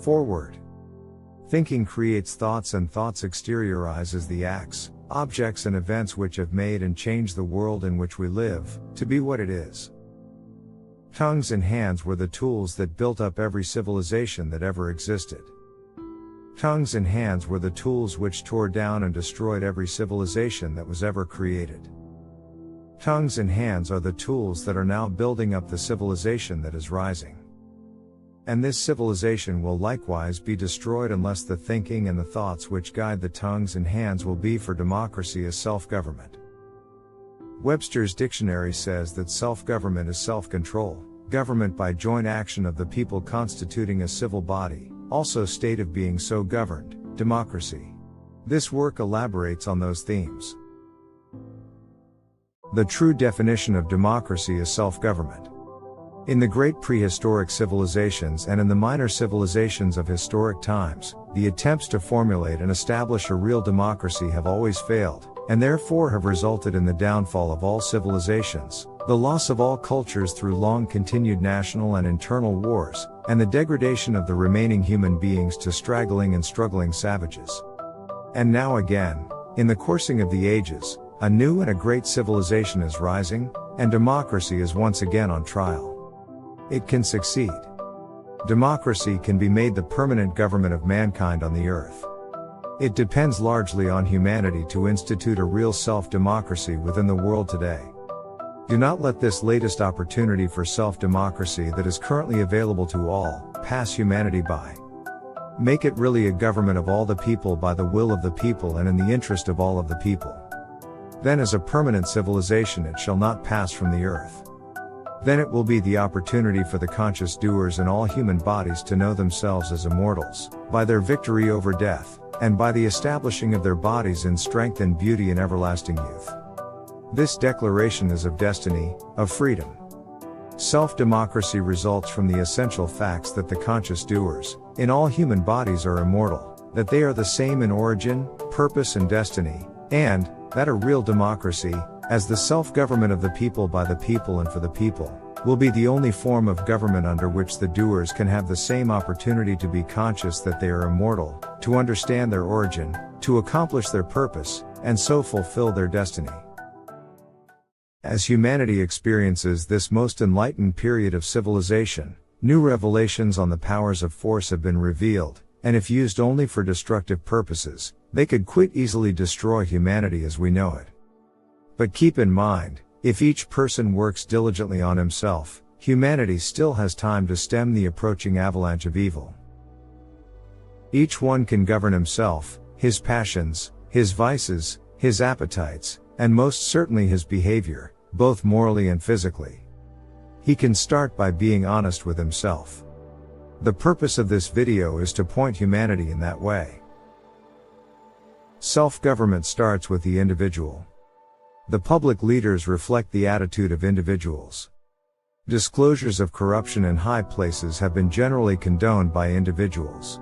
Forward. Thinking creates thoughts, and thoughts exteriorizes the acts, objects and events which have made and changed the world in which we live, to be what it is. Tongues and hands were the tools that built up every civilization that ever existed. Tongues and hands were the tools which tore down and destroyed every civilization that was ever created. Tongues and hands are the tools that are now building up the civilization that is rising. And this civilization will likewise be destroyed unless the thinking and the thoughts which guide the tongues and hands will be for democracy as self-government. Webster's dictionary says that self-government is self-control, government by joint action of the people constituting a civil body, also state of being so governed, democracy. This work elaborates on those themes. The true definition of democracy is self-government. In the great prehistoric civilizations and in the minor civilizations of historic times, the attempts to formulate and establish a real democracy have always failed, and therefore have resulted in the downfall of all civilizations, the loss of all cultures through long continued national and internal wars, and the degradation of the remaining human beings to straggling and struggling savages. And now again, in the coursing of the ages, a new and a great civilization is rising, and democracy is once again on trial. It can succeed. Democracy can be made the permanent government of mankind on the earth. It depends largely on humanity to institute a real self-democracy within the world today. Do not let this latest opportunity for self-democracy that is currently available to all, pass humanity by. Make it really a government of all the people by the will of the people and in the interest of all of the people. Then as a permanent civilization it shall not pass from the earth. Then it will be the opportunity for the conscious doers in all human bodies to know themselves as immortals, by their victory over death, and by the establishing of their bodies in strength and beauty and everlasting youth. This declaration is of destiny, of freedom. Self-democracy results from the essential facts that the conscious doers, in all human bodies are immortal, that they are the same in origin, purpose and destiny, and, that a real democracy, as the self-government of the people by the people and for the people, will be the only form of government under which the doers can have the same opportunity to be conscious that they are immortal, to understand their origin, to accomplish their purpose, and so fulfill their destiny. As humanity experiences this most enlightened period of civilization, new revelations on the powers of force have been revealed, and if used only for destructive purposes, they could quite easily destroy humanity as we know it. But keep in mind, if each person works diligently on himself, humanity still has time to stem the approaching avalanche of evil. Each one can govern himself, his passions, his vices, his appetites, and most certainly his behavior, both morally and physically. He can start by being honest with himself. The purpose of this video is to point humanity in that way. Self-government starts with the individual. The public leaders reflect the attitude of individuals. Disclosures of corruption in high places have been generally condoned by individuals.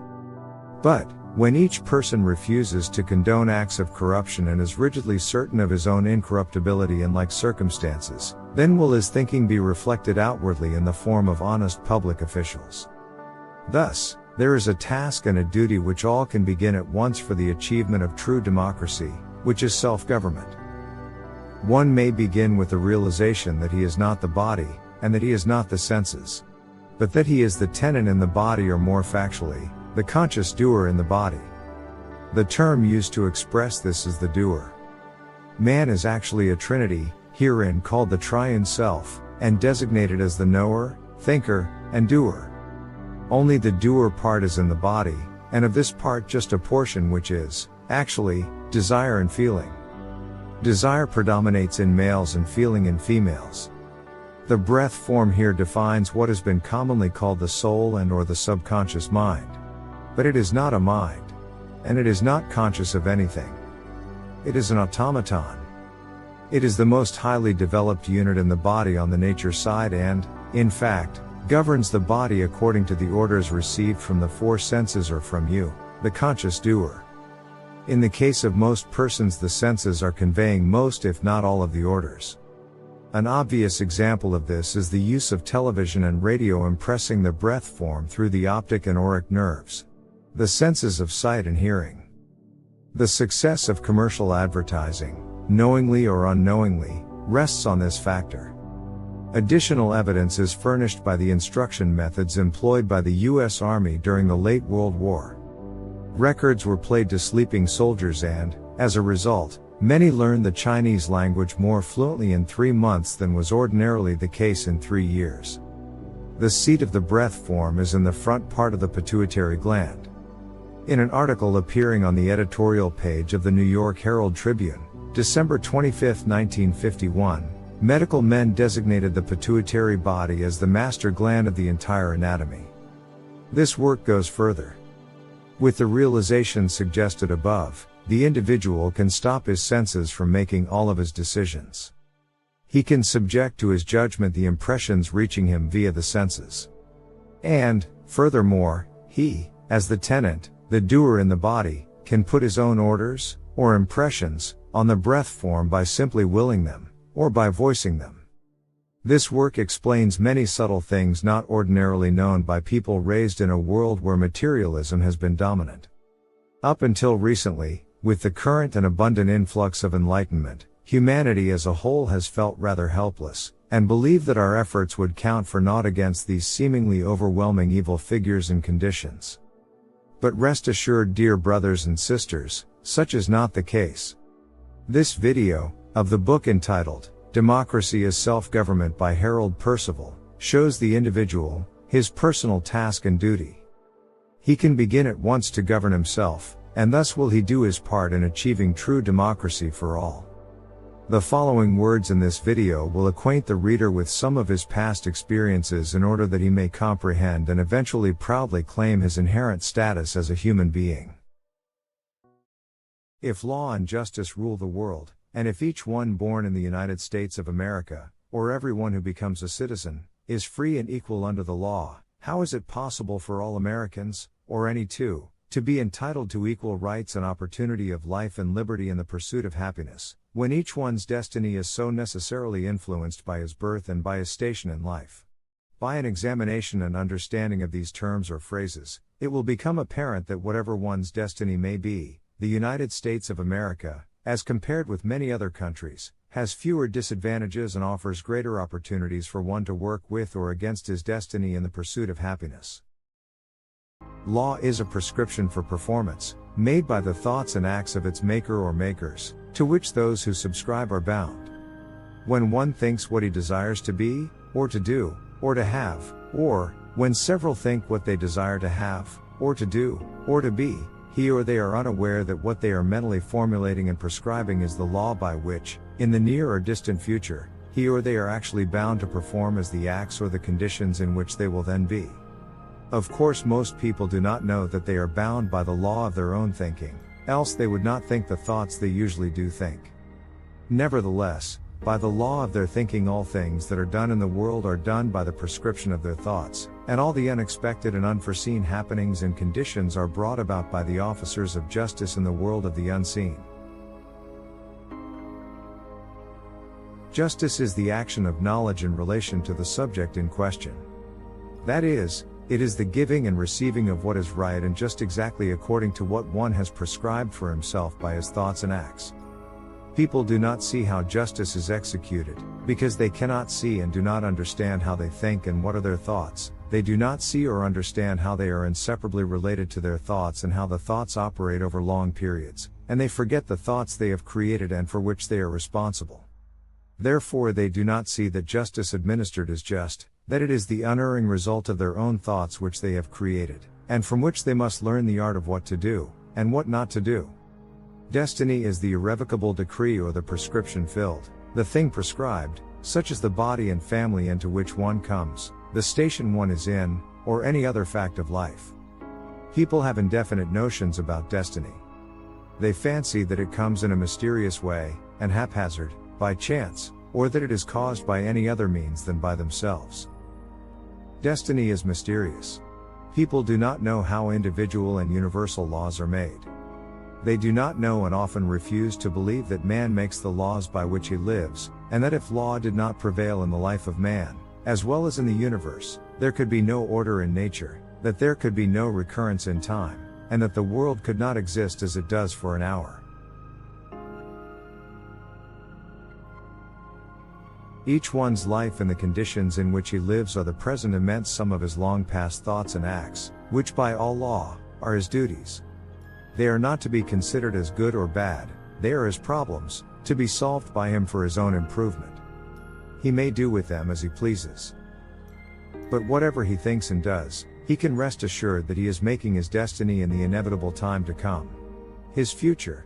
But, when each person refuses to condone acts of corruption and is rigidly certain of his own incorruptibility in like circumstances, then will his thinking be reflected outwardly in the form of honest public officials. Thus, there is a task and a duty which all can begin at once for the achievement of true democracy, which is self-government. One may begin with the realization that he is not the body, and that he is not the senses. But that he is the tenant in the body, or more factually, the conscious doer in the body. The term used to express this is the doer. Man is actually a trinity, herein called the triune self, and designated as the knower, thinker, and doer. Only the doer part is in the body, and of this part just a portion which is, actually, desire and feeling. Desire predominates in males and feeling in females. The breath form here defines what has been commonly called the soul and or the subconscious mind. But it is not a mind. And it is not conscious of anything. It is an automaton. It is the most highly developed unit in the body on the nature side and, in fact, governs the body according to the orders received from the four senses or from you, the conscious doer. In the case of most persons the senses are conveying most if not all of the orders. An obvious example of this is the use of television and radio impressing the breath form through the optic and auric nerves, the senses of sight and hearing. The success of commercial advertising, knowingly or unknowingly, rests on this factor. Additional evidence is furnished by the instruction methods employed by the U.S. Army during the late World War. Records were played to sleeping soldiers and, as a result, many learned the Chinese language more fluently in 3 months than was ordinarily the case in 3 years. The seat of the breath form is in the front part of the pituitary gland. In an article appearing on the editorial page of the New York Herald Tribune, December 25, 1951, medical men designated the pituitary body as the master gland of the entire anatomy. This work goes further. With the realization suggested above, the individual can stop his senses from making all of his decisions. He can subject to his judgment the impressions reaching him via the senses. And, furthermore, he, as the tenant, the doer in the body, can put his own orders, or impressions, on the breath form by simply willing them, or by voicing them. This work explains many subtle things not ordinarily known by people raised in a world where materialism has been dominant. Up until recently, with the current and abundant influx of enlightenment, humanity as a whole has felt rather helpless, and believed that our efforts would count for naught against these seemingly overwhelming evil figures and conditions. But rest assured, dear brothers and sisters, such is not the case. This video, of the book entitled, Democracy as Self-Government by Harold Percival, shows the individual, his personal task and duty. He can begin at once to govern himself, and thus will he do his part in achieving true democracy for all. The following words in this video will acquaint the reader with some of his past experiences in order that he may comprehend and eventually proudly claim his inherent status as a human being. If law and justice rule the world, and if each one born in the United States of America, or everyone who becomes a citizen, is free and equal under the law, how is it possible for all Americans, or any two, to be entitled to equal rights and opportunity of life and liberty in the pursuit of happiness, when each one's destiny is so necessarily influenced by his birth and by his station in life? By an examination and understanding of these terms or phrases, it will become apparent that whatever one's destiny may be, the United States of America, as compared with many other countries, has fewer disadvantages and offers greater opportunities for one to work with or against his destiny in the pursuit of happiness. Law is a prescription for performance, made by the thoughts and acts of its maker or makers, to which those who subscribe are bound. When one thinks what he desires to be, or to do, or to have, or, when several think what they desire to have, or to do, or to be, he or they are unaware that what they are mentally formulating and prescribing is the law by which, in the near or distant future, he or they are actually bound to perform as the acts or the conditions in which they will then be. Of course, most people do not know that they are bound by the law of their own thinking, else they would not think the thoughts they usually do think. Nevertheless, by the law of their thinking, all things that are done in the world are done by the prescription of their thoughts, and all the unexpected and unforeseen happenings and conditions are brought about by the officers of justice in the world of the unseen. Justice is the action of knowledge in relation to the subject in question. That is, it is the giving and receiving of what is right and just exactly according to what one has prescribed for himself by his thoughts and acts. People do not see how justice is executed, because they cannot see and do not understand how they think and what are their thoughts. They do not see or understand how they are inseparably related to their thoughts and how the thoughts operate over long periods, and they forget the thoughts they have created and for which they are responsible. Therefore they do not see that justice administered is just, that it is the unerring result of their own thoughts which they have created, and from which they must learn the art of what to do, and what not to do. Destiny is the irrevocable decree or the prescription filled, the thing prescribed, such as the body and family into which one comes, the station one is in, or any other fact of life. People have indefinite notions about destiny. They fancy that it comes in a mysterious way, and haphazard, by chance, or that it is caused by any other means than by themselves. Destiny is mysterious. People do not know how individual and universal laws are made. They do not know and often refuse to believe that man makes the laws by which he lives, and that if law did not prevail in the life of man, as well as in the universe, there could be no order in nature, that there could be no recurrence in time, and that the world could not exist as it does for an hour. Each one's life and the conditions in which he lives are the present immense sum of his long past thoughts and acts, which by all law, are his duties. They are not to be considered as good or bad, they are his problems, to be solved by him for his own improvement. He may do with them as he pleases. But whatever he thinks and does, he can rest assured that he is making his destiny in the inevitable time to come. His future,